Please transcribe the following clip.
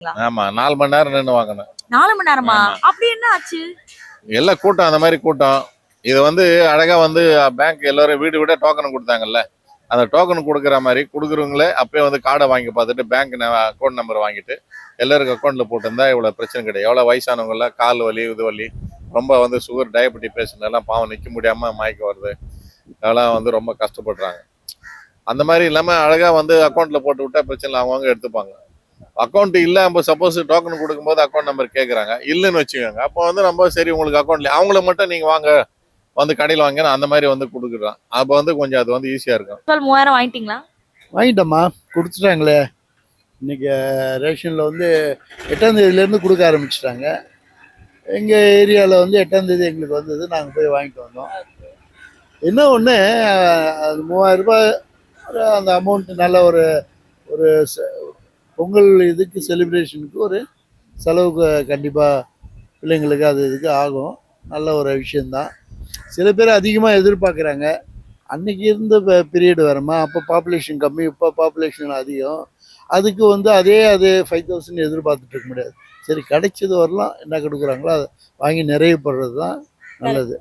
ஆமா 4 மணி நேரம் நின்று வாங்கணும். 4 மணி நேரமா? ஆமா. அப்படி என்ன ஆச்சு? எல்லாம் கூட்டம், அந்த மாதிரி கூட்டம். இது வந்து அழகா வந்து பேங்க் எல்லாரும் வீடு வீட டோக்கன் கொடுத்தாங்கல்ல, அந்த டோக்கன் கொடுக்குற மாதிரி கொடுக்குறவங்களே அப்பயே வந்து கார்டை வாங்கி பார்த்துட்டு பேங்க் அக்கௌண்ட் நம்பர் வாங்கிட்டு எல்லாருக்கும் அக்கௌண்ட்ல போட்டிருந்தா இவ்வளோ பிரச்சனை கிடையாது. எவ்வளோ வயசானவங்கள கால் வலி இது வலி ரொம்ப வந்து சுகர் டயபெட்டிக் பேஷண்ட் எல்லாம் பாவம் நிற்க முடியாமல் மயக்க வருது, அதெல்லாம் வந்து ரொம்ப கஷ்டப்படுறாங்க. அந்த மாதிரி இல்லாமல் அழகாக வந்து அக்கௌண்ட்டில் போட்டு விட்டா பிரச்சனை அவங்கவுங்க எடுத்துப்பாங்க. அக்கௌண்ட் இல்லை, நம்ம சப்போஸ் டோக்கன் கொடுக்கும்போது அக்கௌண்ட் நம்பர் கேட்குறாங்க, இல்லைன்னு வச்சுக்கோங்க, அப்போ வந்து நம்ம சரி உங்களுக்கு அக்கௌண்ட்ல அவங்கள மட்டும் நீங்கள் வாங்க வந்து கடையில் வாங்க அந்த மாதிரி வந்து கொடுக்குறான். அப்போ வந்து கொஞ்சம் அது வந்து ஈஸியாக இருக்கும். 3000 வாங்கிட்டீங்களா? வாங்கிட்டோம்மா, கொடுத்துட்டாங்களே. இன்னைக்கு ரேஷனில் வந்து 8ஆம் தேதியிலேருந்து கொடுக்க ஆரம்பிச்சிட்டாங்க. எங்கள் ஏரியாவில் வந்து 8ஆம் தேதி எங்களுக்கு வந்தது, நாங்கள் போய் வாங்கிட்டு வந்தோம். என்ன ஒன்று, அது 3000 ரூபாய் அந்த அமௌண்ட் நல்ல ஒரு ஒரு பொங்கல் இதுக்கு செலிப்ரேஷனுக்கு ஒரு செலவுக்கு கண்டிப்பாக பிள்ளைங்களுக்கு அது இதுக்கு ஆகும். நல்ல ஒரு விஷயந்தான். சில பேர் அதிகமாக எதிர்பார்க்குறாங்க. அன்னைக்கு இருந்த பீரியட் வரமா, அப்போ பாப்புலேஷன் கம்மி, இப்போ பாப்புலேஷன் அதிகம். அதுக்கு வந்து அதே 5000 எதிர்பார்த்துட்டு இருக்க முடியாது. சரி, கிடைச்சது வரலாம், என்ன கொடுக்குறாங்களோ அதை வாங்கி நிறைவுப்படுறது தான் நல்லது.